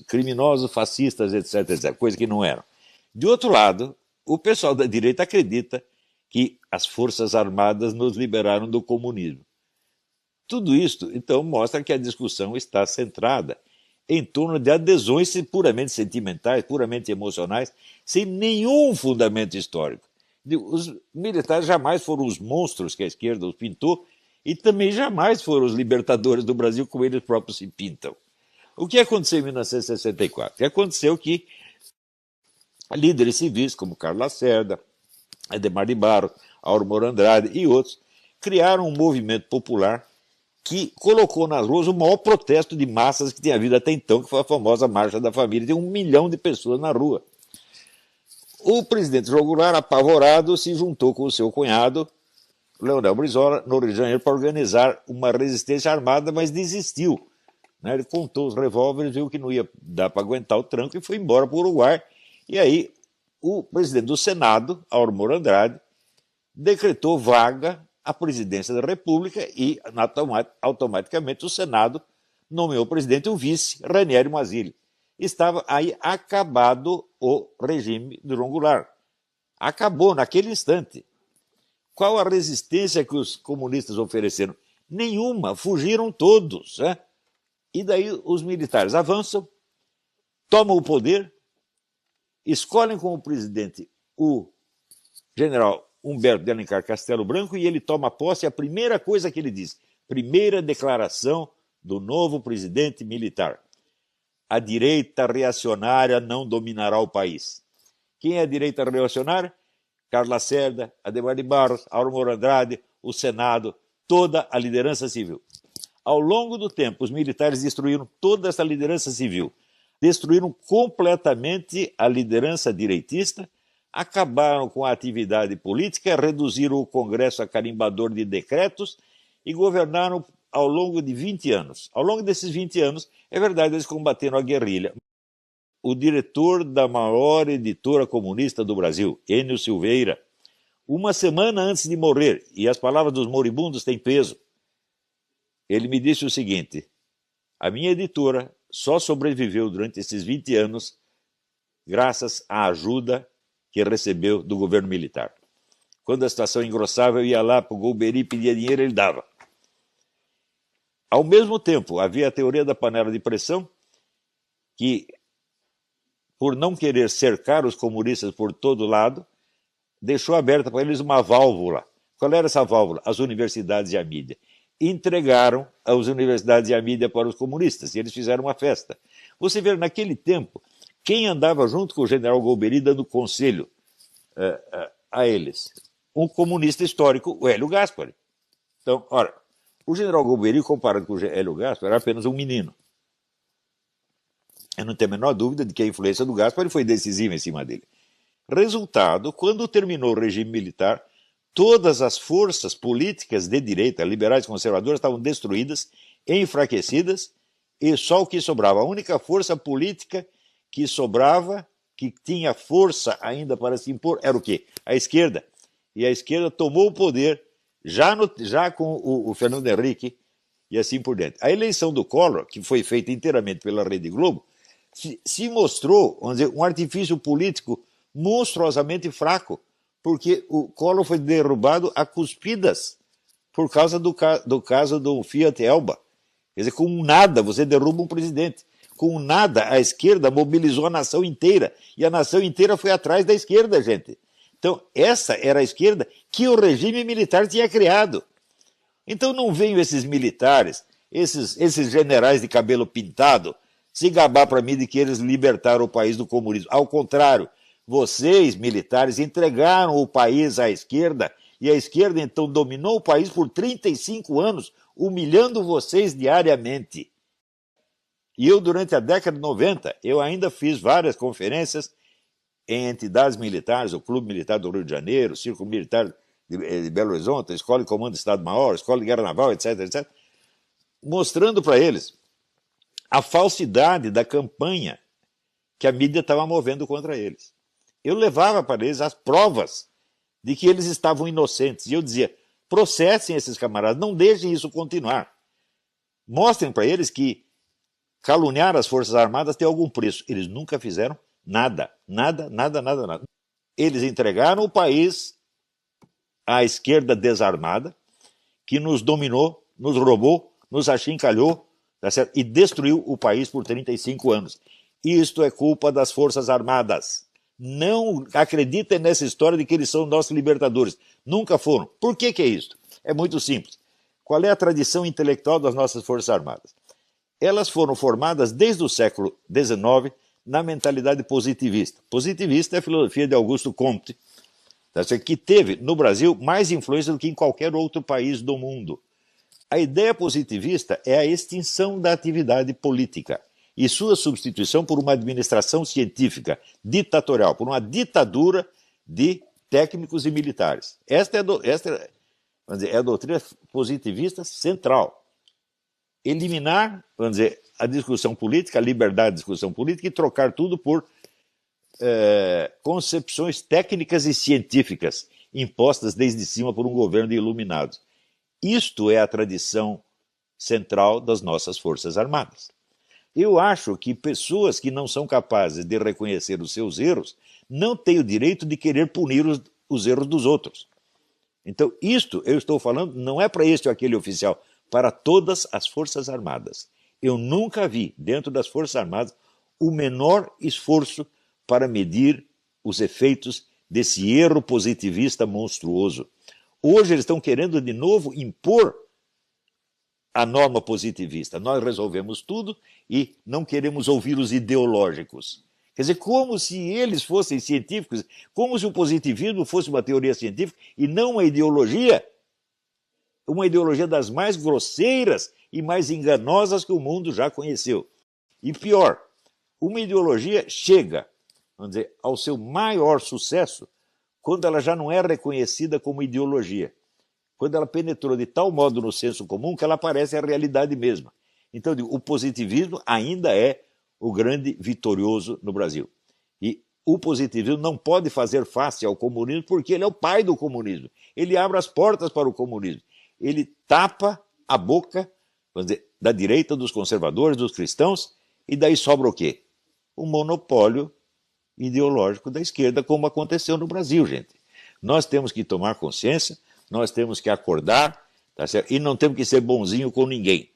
criminosos, fascistas, etc, etc, coisa que não eram. De outro lado, o pessoal da direita acredita que as Forças Armadas nos liberaram do comunismo. Tudo isso, então, mostra que a discussão está centrada em torno de adesões puramente sentimentais, puramente emocionais, sem nenhum fundamento histórico. Os militares jamais foram os monstros que a esquerda os pintou e também jamais foram os libertadores do Brasil como eles próprios se pintam. O que aconteceu em 1964? Aconteceu que líderes civis como Carlos Lacerda, Adhemar de Barros, Auro Andrade e outros criaram um movimento popular que colocou nas ruas o maior protesto de massas que tinha havido até então, que foi a famosa Marcha da Família. Tem 1 milhão de pessoas na rua. O presidente João Goulart, apavorado, se juntou com o seu cunhado, Leonel Brizola, no Rio de Janeiro, para organizar uma resistência armada, mas desistiu. Ele contou os revólveres, viu que não ia dar para aguentar o tranco e foi embora para o Uruguai. E aí o presidente do Senado, Auro Andrade, decretou vaga à presidência da República e, automaticamente, o Senado nomeou o presidente e o vice, Ranieri Mazzilli. Estava aí acabado o regime de João Goulart. Acabou naquele instante. Qual a resistência que os comunistas ofereceram? Nenhuma, fugiram todos. E daí os militares avançam, tomam o poder, escolhem como presidente o general Humberto de Alencar Castelo Branco e ele toma posse. A primeira coisa que ele diz, primeira declaração do novo presidente militar: a direita reacionária não dominará o país. Quem é a direita reacionária? Carlos Lacerda, Adhemar de Barros, Auro Andrade, o Senado, toda a liderança civil. Ao longo do tempo, os militares destruíram toda essa liderança civil, destruíram completamente a liderança direitista, acabaram com a atividade política, reduziram o Congresso a carimbador de decretos e governaram ao longo de 20 anos. Ao longo desses 20 anos, é verdade, eles combateram a guerrilha. O diretor da maior editora comunista do Brasil, Enio Silveira, uma semana antes de morrer, e as palavras dos moribundos têm peso, ele me disse o seguinte: a minha editora só sobreviveu durante esses 20 anos graças à ajuda que recebeu do governo militar. Quando a situação engrossava, eu ia lá para o Golbery, pedia dinheiro, ele dava. Ao mesmo tempo, havia a teoria da panela de pressão, que, por não querer cercar os comunistas por todo lado, deixou aberta para eles uma válvula. Qual era essa válvula? As universidades e a mídia. Entregaram as universidades e a mídia para os comunistas, e eles fizeram uma festa. Você vê, naquele tempo, quem andava junto com o general Golbery dando conselho a eles? Um comunista histórico, o Hélio Gaspari. Então, ora, o general Golbery, comparado com o Hélio Gaspari, era apenas um menino. Eu não tenho a menor dúvida de que a influência do Gaspari foi decisiva em cima dele. Resultado, quando terminou o regime militar, todas as forças políticas de direita, liberais e conservadoras, estavam destruídas, enfraquecidas, e só o que sobrava, a única força política que sobrava, que tinha força ainda para se impor, era o quê? A esquerda. E a esquerda tomou o poder, já com o Fernando Henrique, e assim por diante. A eleição do Collor, que foi feita inteiramente pela Rede Globo, se mostrou, vamos dizer, um artifício político monstruosamente fraco, porque o Collor foi derrubado a cuspidas por causa do caso do Fiat Elba. Quer dizer, com nada você derruba um presidente. Com nada a esquerda mobilizou a nação inteira. E a nação inteira foi atrás da esquerda, gente. Então, essa era a esquerda que o regime militar tinha criado. Então não venham esses militares, esses generais de cabelo pintado, se gabar para mim de que eles libertaram o país do comunismo. Ao contrário, vocês, militares, entregaram o país à esquerda, e a esquerda então dominou o país por 35 anos, humilhando vocês diariamente. E eu, durante a década de 90, eu ainda fiz várias conferências em entidades militares, o Clube Militar do Rio de Janeiro, o Círculo Militar de Belo Horizonte, a Escola de Comando do Estado-Maior, a Escola de Guerra Naval, etc, etc, mostrando para eles a falsidade da campanha que a mídia estava movendo contra eles. Eu levava para eles as provas de que eles estavam inocentes. E eu dizia, processem esses camaradas, não deixem isso continuar. Mostrem para eles que caluniar as Forças Armadas tem algum preço. Eles nunca fizeram nada, nada, nada, nada, nada. Eles entregaram o país à esquerda desarmada, que nos dominou, nos roubou, nos achincalhou, tá certo? E destruiu o país por 35 anos. Isto é culpa das Forças Armadas. Não acreditem nessa história de que eles são nossos libertadores. Nunca foram. Por que é isso? É muito simples. Qual é a tradição intelectual das nossas Forças Armadas? Elas foram formadas desde o século XIX na mentalidade positivista. Positivista é a filosofia de Augusto Comte, que teve no Brasil mais influência do que em qualquer outro país do mundo. A ideia positivista é a extinção da atividade política e sua substituição por uma administração científica ditatorial, por uma ditadura de técnicos e militares. Esta é a doutrina positivista central. Eliminar, vamos dizer, a discussão política, a liberdade de discussão política e trocar tudo por concepções técnicas e científicas impostas desde cima por um governo de iluminados. Isto é a tradição central das nossas Forças Armadas. Eu acho que pessoas que não são capazes de reconhecer os seus erros não têm o direito de querer punir os erros dos outros. Então, isto eu estou falando não é para este ou aquele oficial, para todas as Forças Armadas. Eu nunca vi, dentro das Forças Armadas, o menor esforço para medir os efeitos desse erro positivista monstruoso. Hoje eles estão querendo de novo impor a norma positivista. Nós resolvemos tudo e não queremos ouvir os ideológicos. Quer dizer, como se eles fossem científicos, como se o positivismo fosse uma teoria científica e não uma ideologia das mais grosseiras e mais enganosas que o mundo já conheceu. E pior, uma ideologia chega, vamos dizer, ao seu maior sucesso quando ela já não é reconhecida como ideologia. Quando ela penetrou de tal modo no senso comum que ela parece a realidade mesma. Então, o positivismo ainda é o grande vitorioso no Brasil. E o positivismo não pode fazer face ao comunismo porque ele é o pai do comunismo. Ele abre as portas para o comunismo. Ele tapa a boca, vamos dizer, da direita, dos conservadores, dos cristãos, e daí sobra o quê? O monopólio ideológico da esquerda, como aconteceu no Brasil, gente. Nós temos que tomar consciência, nós temos que acordar, tá certo? E não temos que ser bonzinho com ninguém.